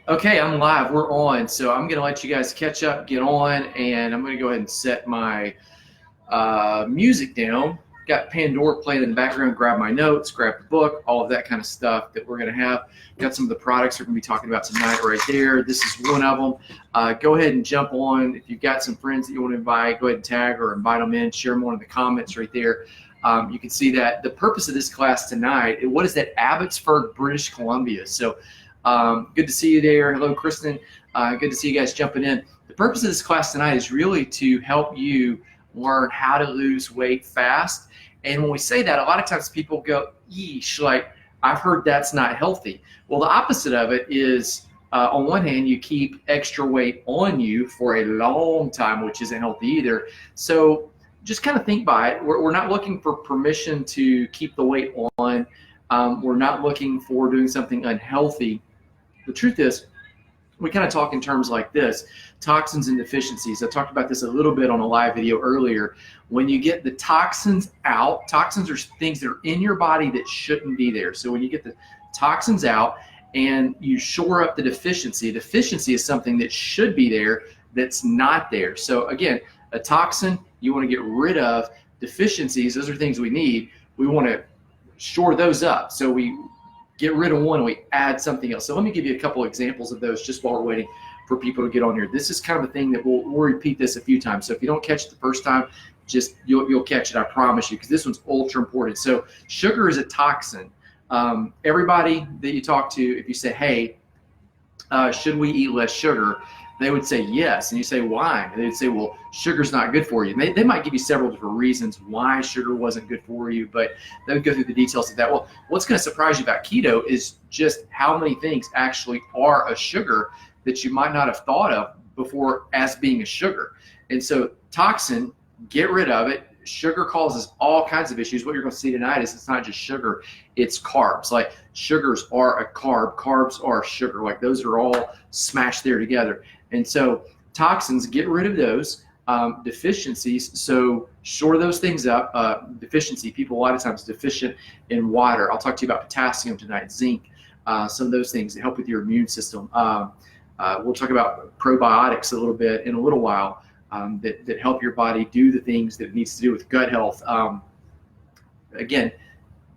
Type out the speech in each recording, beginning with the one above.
Okay, I'm live. We're on. So I'm going to let you guys catch up, get on, and I'm going to go ahead and set my music down. Got Pandora playing in the background. Grab my notes, grab the book, all of that kind of stuff that we're going to have. Got some of the products we're going to be talking about tonight right there. This is one of them. Go ahead and jump on. If you've got some friends that you want to invite, go ahead and tag or invite them in. Share them on in the comments right there. You can see that the purpose of this class tonight, what is that? Abbotsford, British Columbia. So good to see you there. Hello, Kristen. Good to see you guys jumping in. The purpose of this class tonight is really to help you learn how to lose weight fast. And when we say that, a lot of times people go, yeesh, like, I've heard that's not healthy. Well, the opposite of it is, on one hand, you keep extra weight on you for a long time, which isn't healthy either. So just kind of think by it. We're not looking for permission to keep the weight on. We're not looking for doing something unhealthy. The truth is, we kind of talk in terms like this: toxins and deficiencies. I talked about this a little bit on a live video earlier. When you get the toxins out, toxins are things that are in your body that shouldn't be there. So when you get the toxins out and you shore up the deficiency is something that should be there that's not there. So again, a toxin you want to get rid of. Deficiencies, those are things we need. We want to shore those up. So we get rid of one and we add something else. So let me give you a couple examples of those just while we're waiting for people to get on here. This is kind of a thing that we'll repeat this a few times. So if you don't catch it the first time, just you'll catch it, I promise you, because this one's ultra important. So sugar is a toxin. Everybody that you talk to, if you say, hey, should we eat less sugar? They would say yes. And you say, why? And they'd say, well, sugar's not good for you. And they might give you several different reasons why sugar wasn't good for you, but they would go through the details of that. Well, what's going to surprise you about keto is just how many things actually are a sugar that you might not have thought of before as being a sugar. And so toxin, get rid of it. Sugar causes all kinds of issues. What you're going to see tonight is it's not just sugar, it's carbs. Like sugars are a carb, carbs are sugar. Like those are all smashed there together. And so toxins, get rid of those. Deficiencies, so shore those things up. Deficiency, people a lot of times deficient in water. I'll talk to you about potassium tonight, zinc, some of those things that help with your immune system. We'll talk about probiotics a little bit in a little while. That help your body do the things that it needs to do with gut health. Again,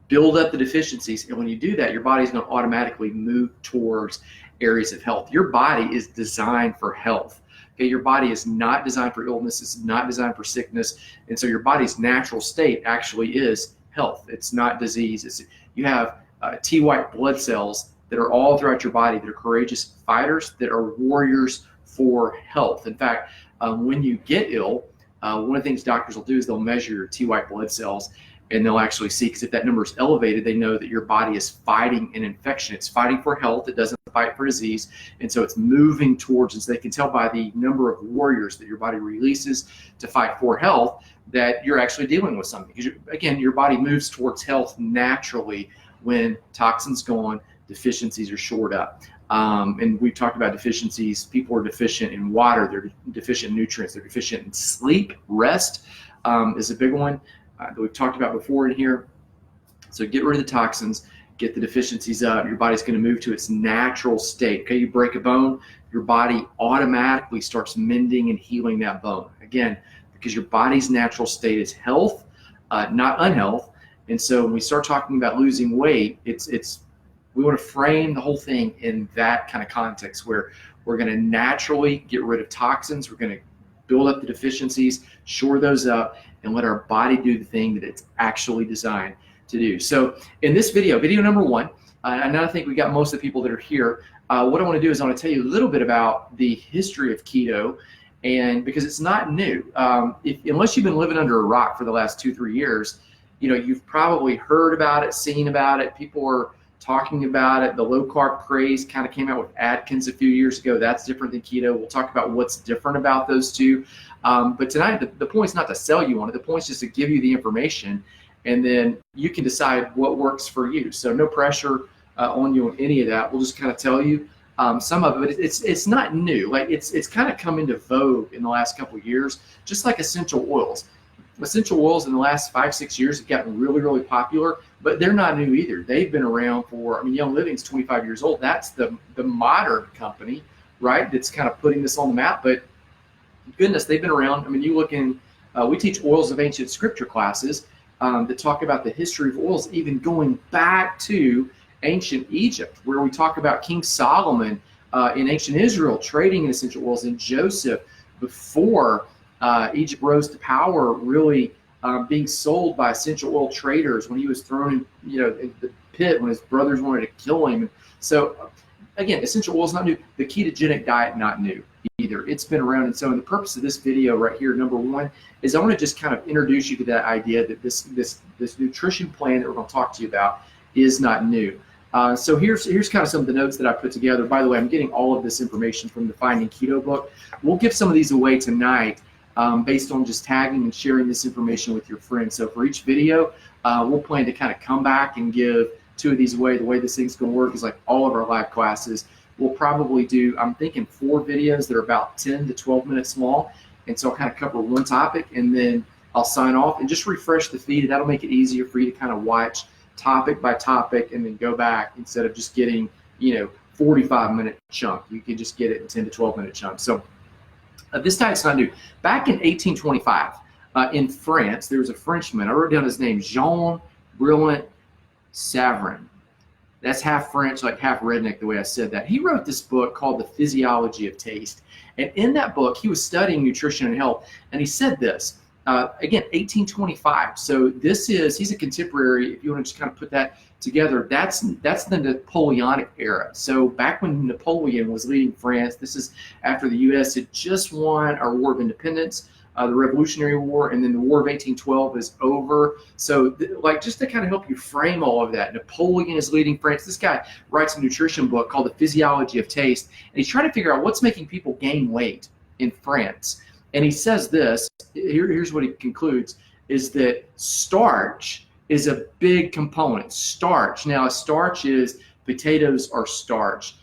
build up the deficiencies, and when you do that, your body's going to automatically move towards areas of health. Your body is designed for health. Okay, your body is not designed for illness. It's not designed for sickness, and so your body's natural state actually is health. It's not disease. You have T white blood cells that are all throughout your body that are courageous fighters, that are warriors for health. In fact, when you get ill, one of the things doctors will do is they'll measure your T white blood cells, and they'll actually see, because if that number is elevated, they know that your body is fighting an infection. It's fighting for health. It doesn't fight for disease. And so it's moving towards, and so they can tell by the number of warriors that your body releases to fight for health that you're actually dealing with something. Because again, your body moves towards health naturally when toxins gone, deficiencies are shored up. And we've talked about deficiencies. People are deficient in water. They're deficient in nutrients. They're deficient in sleep. Rest is a big one that we've talked about before in here. So get rid of the toxins, get the deficiencies up. Your body's going to move to its natural state. Okay, you break a bone, your body automatically starts mending and healing that bone. Again, because your body's natural state is health, not unhealth. And so when we start talking about losing weight, we want to frame the whole thing in that kind of context where we're going to naturally get rid of toxins. We're going to build up the deficiencies, shore those up, and let our body do the thing that it's actually designed to do. So in this video number one, and I think we got most of the people that are here, what I want to do is I want to tell you a little bit about the history of keto, and because it's not new. Unless you've been living under a rock for the last 2-3 years, you've probably heard about it, seen about it. People are talking about it. The low-carb craze kind of came out with Atkins a few years ago. That's different than keto. We'll talk about what's different about those two. But tonight, the point is not to sell you on it. The point is just to give you the information, and then you can decide what works for you. So no pressure on you on any of that. We'll just kind of tell you some of it. But it's not new. Like it's kind of come into vogue in the last couple of years, just like essential oils. essential oils in the last 5-6 years have gotten really, really popular, but they're not new either. They've been around for, I mean, Young Living's 25 years old. That's the modern company, right, that's kind of putting this on the map. But goodness, they've been around. I mean, you look in, we teach oils of ancient scripture classes that talk about the history of oils, even going back to ancient Egypt, where we talk about King Solomon in ancient Israel trading in essential oils, and Joseph before Egypt rose to power, really being sold by essential oil traders when he was thrown in the pit when his brothers wanted to kill him. So again, essential oil is not new. The ketogenic diet, not new either. It's been around. And so the purpose of this video right here, number one, is I want to just kind of introduce you to that idea that this nutrition plan that we're going to talk to you about is not new. So here's kind of some of the notes that I put together. By the way, I'm getting all of this information from the Finding Keto book. We'll give some of these away tonight based on just tagging and sharing this information with your friends. So for each video, we'll plan to kind of come back and give 2 of these away. The way this thing's going to work is like all of our live classes. We'll probably do, I'm thinking 4 videos that are about 10 to 12 minutes long. And so I'll kind of cover one topic, and then I'll sign off and just refresh the feed. That'll make it easier for you to kind of watch topic by topic and then go back instead of just getting, 45-minute chunk. You can just get it in 10 to 12-minute chunks. So this diet's not new. Back in 1825, in France, there was a Frenchman. I wrote down his name, Jean Brillant Savrin. That's half French, like half redneck, the way I said that. He wrote this book called The Physiology of Taste. And in that book, he was studying nutrition and health. And he said this, again, 1825. So he's a contemporary. If you want to just kind of put that together, that's the Napoleonic era. So back when Napoleon was leading France, this is after the U.S. had just won our War of Independence, the Revolutionary War, and then the War of 1812 is over. So just to kind of help you frame all of that, Napoleon is leading France. This guy writes a nutrition book called The Physiology of Taste, and he's trying to figure out what's making people gain weight in France. And he says this, here's what he concludes, is that starch is a big component. Starch. Now, a starch is potatoes are starch,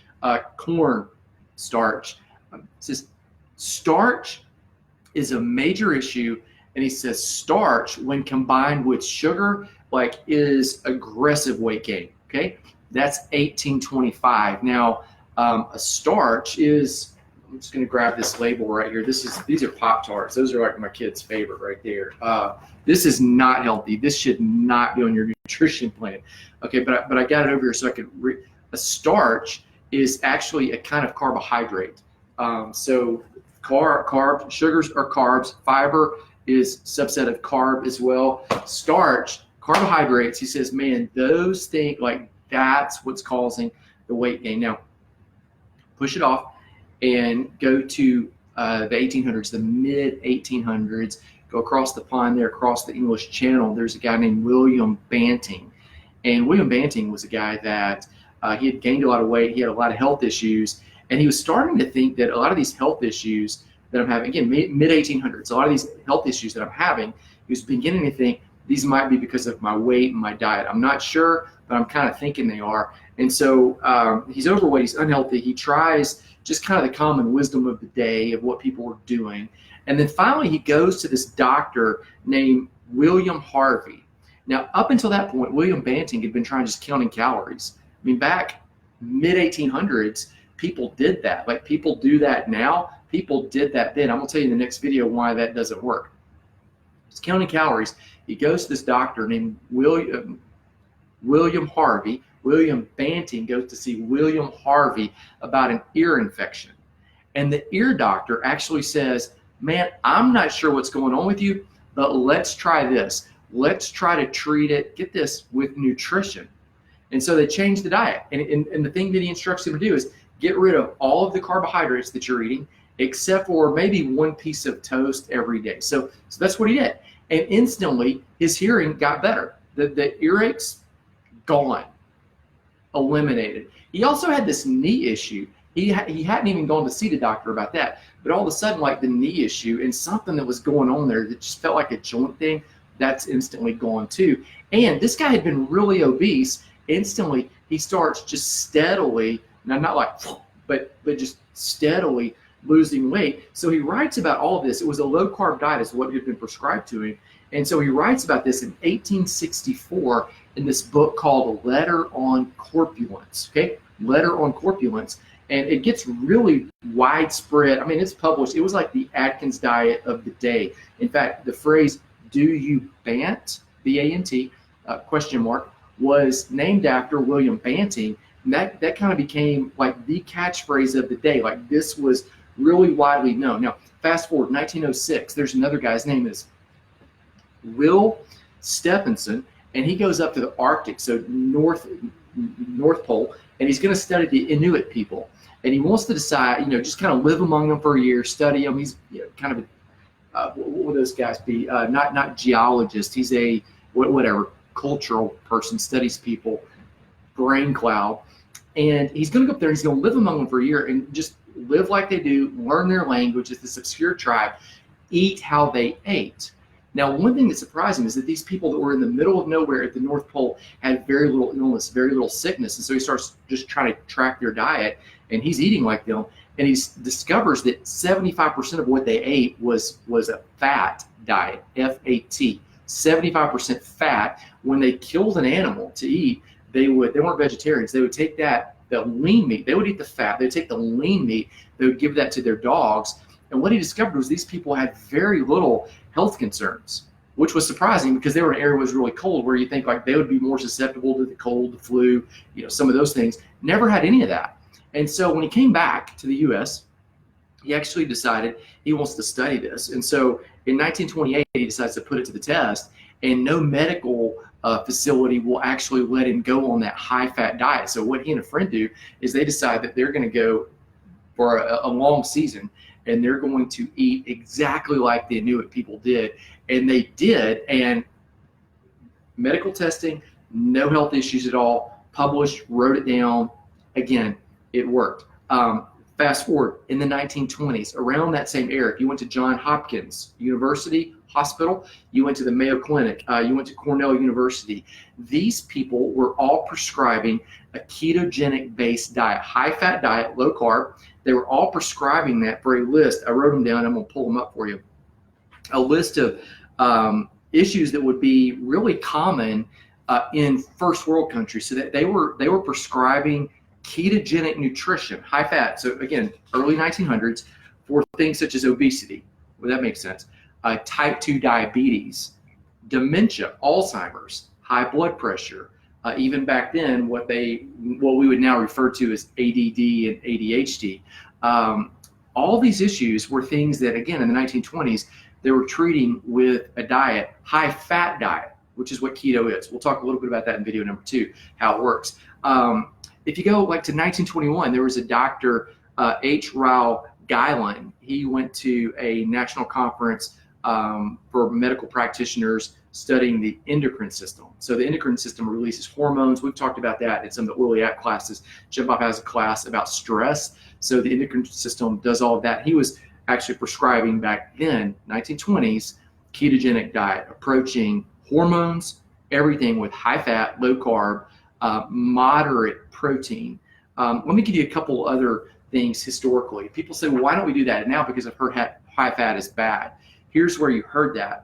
corn starch. It says starch is a major issue, and he says starch, when combined with sugar, is aggressive weight gain. Okay, that's 1825. Now, a starch is, I'm just going to grab this label right here. These are Pop-Tarts. Those are like my kid's favorite right there. This is not healthy. This should not be on your nutrition plan. Okay, but I got it over here so I could read. A starch is actually a kind of carbohydrate. So carb, sugars are carbs. Fiber is subset of carb as well. Starch, carbohydrates, he says, man, those things, that's what's causing the weight gain. Now, push it off and go to the 1800s, the mid 1800s, go across the pond there, across the English Channel. There's a guy named William Banting. And William Banting was a guy that he had gained a lot of weight. He had a lot of health issues. And he was starting to think that a lot of these health issues that I'm having, again, mid 1800s, a lot of these health issues that I'm having, he was beginning to think these might be because of my weight and my diet. I'm not sure, but I'm kind of thinking they are. And so he's overweight, he's unhealthy. He tries just kind of the common wisdom of the day of what people were doing. And then finally he goes to this doctor named William Harvey. Now, up until that point, William Banting had been trying just counting calories. I mean, back mid 1800s, people did that. People do that now. People did that then. I'm going to tell you in the next video why that doesn't work. It's counting calories. He goes to this doctor named William Harvey. William Banting goes to see William Harvey about an ear infection. And the ear doctor actually says, man, I'm not sure what's going on with you, but let's try this. Let's try to treat it, get this, with nutrition. And so they changed the diet. And the thing that he instructs him to do is get rid of all of the carbohydrates that you're eating, except for maybe one piece of toast every day. So that's what he did. And instantly, his hearing got better. The earaches, gone, eliminated. He also had this knee issue. He hadn't even gone to see the doctor about that. But all of a sudden, the knee issue and something that was going on there that just felt like a joint thing, that's instantly gone too. And this guy had been really obese. Instantly, he starts just steadily, but just steadily losing weight. So he writes about all of this. It was a low-carb diet is what had been prescribed to him. And so he writes about this in 1864 in this book called A Letter on Corpulence, okay? Letter on Corpulence. And it gets really widespread. I mean, it's published. It was like the Atkins diet of the day. In fact, the phrase, "Do you Bant?" B-A-N-T, question mark, was named after William Banting. And that kind of became like the catchphrase of the day. Like this was really widely known. Now, fast forward 1906, there's another guy's name is Will Stephenson, and he goes up to the Arctic, so North Pole, and he's going to study the Inuit people. And he wants to decide, just kind of live among them for a year, study them. He's kind of what would those guys be? Not geologist. He's a whatever cultural person, studies people, brain cloud. And he's going to go up there. He's going to live among them for a year and just live like they do, learn their language as this obscure tribe, eat how they ate. Now, one thing that's surprising is that these people that were in the middle of nowhere at the North Pole had very little illness, very little sickness. And so he starts just trying to track their diet, and he's eating like them. And he discovers that 75% of what they ate was a fat diet, F-A-T, 75% fat. When they killed an animal to eat, they weren't vegetarians. They would take the lean meat. They would eat the fat. They would take the lean meat. They would give that to their dogs. And what he discovered was these people had very little health concerns, which was surprising because they were in an area that was really cold, where you think like they would be more susceptible to the cold, the flu, some of those things. Never had any of that. And so when he came back to the U.S., he actually decided he wants to study this. And so in 1928, he decides to put it to the test, and no medical facility will actually let him go on that high-fat diet. So what he and a friend do is they decide that they're going to go for a long season, and they're going to eat exactly like the Inuit people did. And they did, and medical testing, no health issues at all, published, wrote it down. Again, it worked. Fast forward in the 1920s, around that same era, you went to Johns Hopkins University Hospital, you went to the Mayo Clinic, you went to Cornell University. These people were all prescribing a ketogenic-based diet, high-fat diet, low carb. They were all prescribing that for a list. I wrote them down. I'm going to pull them up for you. A list of issues that would be really common in first world countries. So that they were prescribing ketogenic nutrition, high fat. So again, early 1900s, for things such as obesity. Well, that makes sense. Type 2 diabetes, dementia, Alzheimer's, high blood pressure. Even back then, what we would now refer to as ADD and ADHD. All these issues were things that, again, in the 1920s, they were treating with a diet, high-fat diet, which is what keto is. We'll talk a little bit about that in video number 2, how it works. If you go like to 1921, there was a Dr. H. Rao Guylan. He went to a national conference for medical practitioners studying the endocrine system. So the endocrine system releases hormones. We've talked about that in some of the early act classes. Jump Off has a class about stress. So the endocrine system does all of that. He was actually prescribing back then, 1920s, ketogenic diet, approaching hormones, everything with high fat, low carb, moderate protein. Let me give you a couple other things historically. People say, well, why don't we do that now? Because I've heard high fat is bad. Here's where you heard that.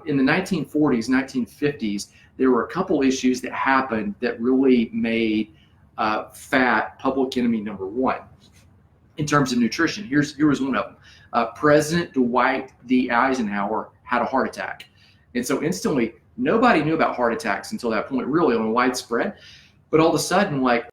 In the 1940s, 1950s, there were a couple issues that happened that really made fat public enemy number one in terms of nutrition. Here was one of them. President Dwight D. Eisenhower had a heart attack. And so instantly, nobody knew about heart attacks until that point, really on a widespread. But all of a sudden, like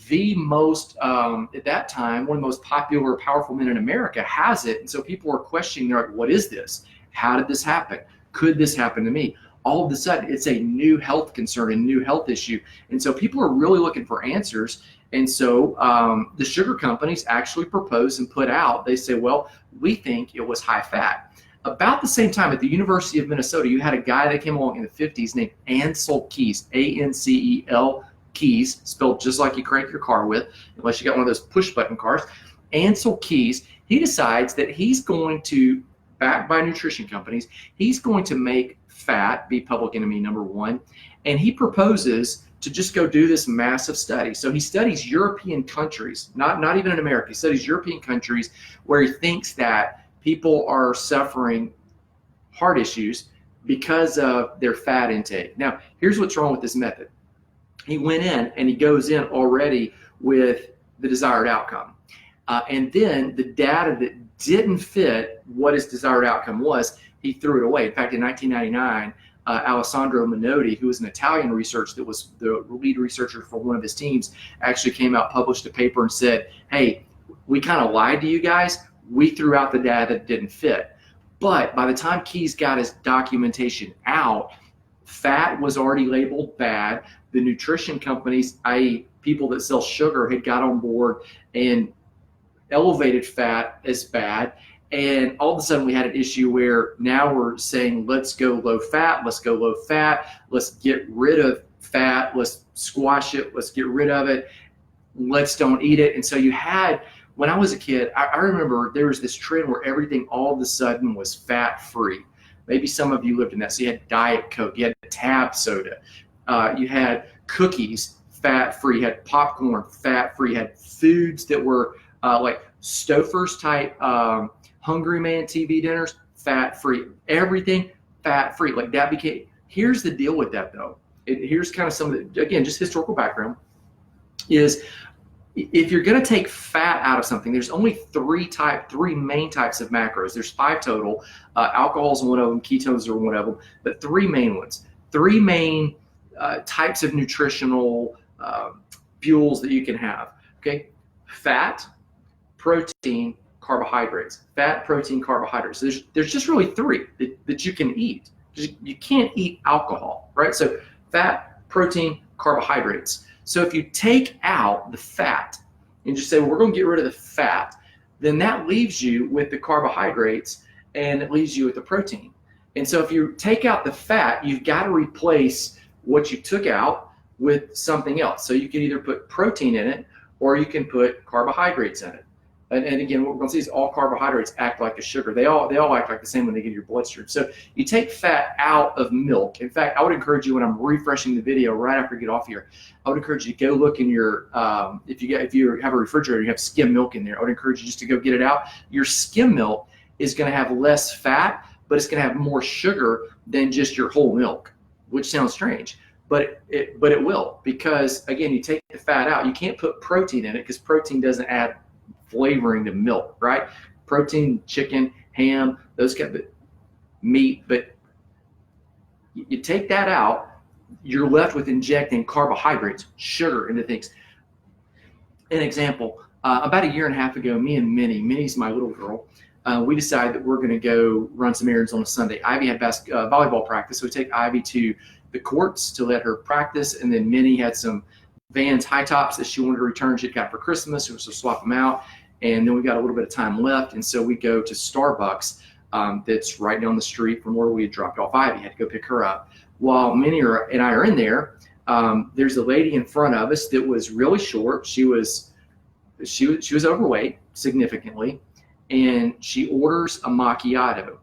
the most, at that time, one of the most popular, powerful men in America has it. And so people are questioning, they're like, what is this? How did this happen? Could this happen to me? All of a sudden, it's a new health concern, a new health issue. And so people are really looking for answers. And so the sugar companies actually propose and put out, they say, well, we think it was high fat. About the same time at the University of Minnesota, you had a guy that came along in the 50s named Ancel Keys, A-N-C-E-L Keys, spelled just like you crank your car with, unless you got one of those push button cars. Ancel Keys, he decides that he's going to, backed by nutrition companies, he's going to make fat be public enemy number one. And he proposes to just go do this massive study. So he studies European countries, not even in America. He studies European countries where he thinks that people are suffering heart issues because of their fat intake. Now, here's what's wrong with this method. He went in and he goes in already with the desired outcome. And then the data that didn't fit what his desired outcome was, he threw it away. In fact, in 1999, Alessandro Minotti, who was an Italian researcher that was the lead researcher for one of his teams, actually came out, published a paper and said, hey, we kind of lied to you guys. We threw out the data that didn't fit. But by the time Keys got his documentation out, fat was already labeled bad. The nutrition companies, i.e. people that sell sugar, had got on board and elevated fat as bad. And all of a sudden we had an issue where now we're saying, let's go low fat, let's get rid of fat, let's squash it, let's get rid of it, let's don't eat it. And so you had, when I was a kid, I remember there was this trend where everything all of a sudden was fat free. Maybe some of you lived in that. So you had Diet Coke, you had Tab soda, you had cookies, fat free, you had popcorn, fat free, you had foods that were like Stouffer's type Hungry Man TV dinners, fat free. Everything fat free. Like that became, here's the deal with that though. Here's kind of some of the, again, just historical background is if you're going to take fat out of something, there's only three main types of macros. There's 5 total. Alcohol is one of them. Ketones are one of them. But 3 main ones. 3 main types of nutritional fuels that you can have. Okay, fat, protein, carbohydrates. Fat, protein, carbohydrates. So there's just really 3 that you can eat. You can't eat alcohol, right? So fat, protein, carbohydrates. So if you take out the fat and just say, well, we're going to get rid of the fat, then that leaves you with the carbohydrates and it leaves you with the protein. And so if you take out the fat, you've got to replace what you took out with something else. So you can either put protein in it or you can put carbohydrates in it. And again, what we're going to see is all carbohydrates act like a sugar. They all act like the same when they get in your bloodstream. So you take fat out of milk. In fact, I would encourage you when I'm refreshing the video right after you get off here, I would encourage you to go look in your, if you have a refrigerator, you have skim milk in there. I would encourage you just to go get it out. Your skim milk is going to have less fat, but it's going to have more sugar than just your whole milk, which sounds strange. But it will, because again, you take the fat out. You can't put protein in it because protein doesn't add flavoring to milk, right? Protein, chicken, ham, those kind of meat, but you take that out, you're left with injecting carbohydrates, sugar into things. An example, about 1.5 years ago, me and Minnie's my little girl, we decided that we're going to go run some errands on a Sunday. Ivy had volleyball practice, so we take Ivy to the courts to let her practice, and then Minnie had some Vans high tops that she wanted to return. She'd got for Christmas, so swap them out. And then we got a little bit of time left, and so we go to Starbucks that's right down the street from where we had dropped off Ivy. Had to go pick her up. While Minnie and I are in there, there's a lady in front of us that was really short. She was overweight significantly, and she orders a macchiato.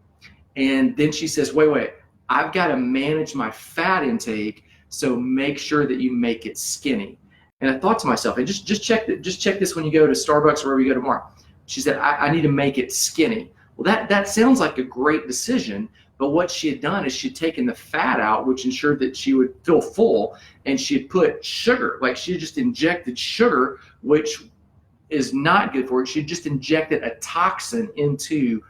And then she says, wait, I've got to manage my fat intake, so make sure that you make it skinny. And I thought to myself, and just check this when you go to Starbucks or wherever you go tomorrow. She said, I need to make it skinny. Well, that sounds like a great decision, but what she had done is she'd taken the fat out, which ensured that she would feel full, and she had put sugar, like she had just injected sugar, which is not good for it. She just injected a toxin into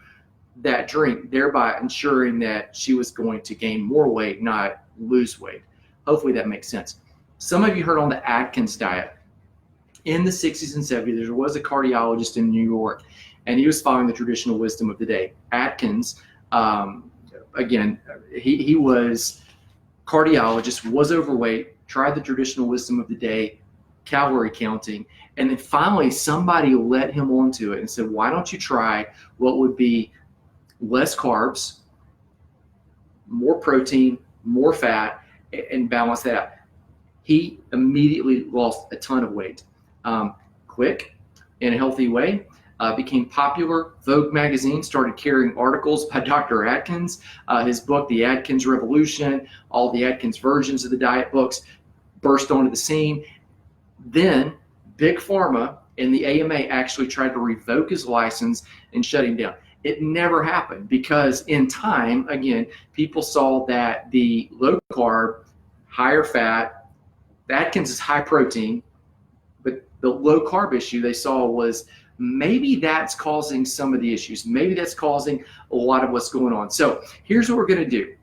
that drink, thereby ensuring that she was going to gain more weight, not lose weight. Hopefully that makes sense. Some of you heard on the Atkins diet. In the 60s and 70s, there was a cardiologist in New York, and he was following the traditional wisdom of the day. Atkins, again, he was cardiologist, was overweight, tried the traditional wisdom of the day, calorie counting, and then finally somebody led him onto it and said, why don't you try what would be less carbs, more protein, more fat, and balance that out. He immediately lost a ton of weight, quick, in a healthy way, became popular. Vogue magazine started carrying articles by Dr. Atkins. His book, The Atkins Revolution, all the Atkins versions of the diet books burst onto the scene. Then Big Pharma and the AMA actually tried to revoke his license and shut him down. It never happened because in time, again, people saw that the low carb, higher fat, Atkins is high protein, but the low carb issue they saw was maybe that's causing some of the issues. Maybe that's causing a lot of what's going on. So here's what we're going to do.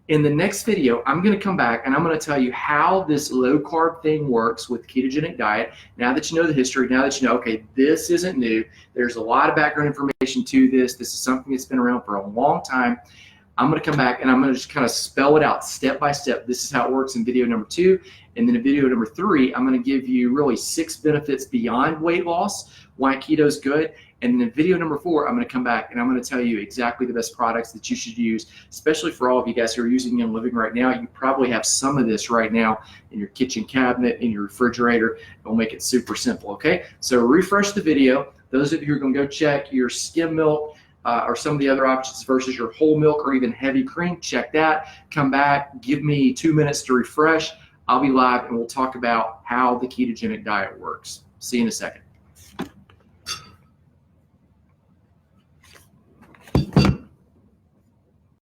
In the next video, I'm going to come back and I'm going to tell you how this low carb thing works with ketogenic diet. Now that you know the history, now that you know, okay, this isn't new. There's a lot of background information to this. This is something that's been around for a long time. I'm going to come back and I'm going to just kind of spell it out step by step. This is how it works in video number 2. And then in video number 3, I'm going to give you really 6 benefits beyond weight loss, why keto is good. And then in video number 4, I'm going to come back and I'm going to tell you exactly the best products that you should use, especially for all of you guys who are using it in living right now. You probably have some of this right now in your kitchen cabinet, in your refrigerator. It'll make it super simple, okay? So refresh the video. Those of you who are going to go check your skim milk, or some of the other options versus your whole milk or even heavy cream, check that. Come back, give me 2 minutes to refresh. I'll be live and we'll talk about how the ketogenic diet works. See you in a second.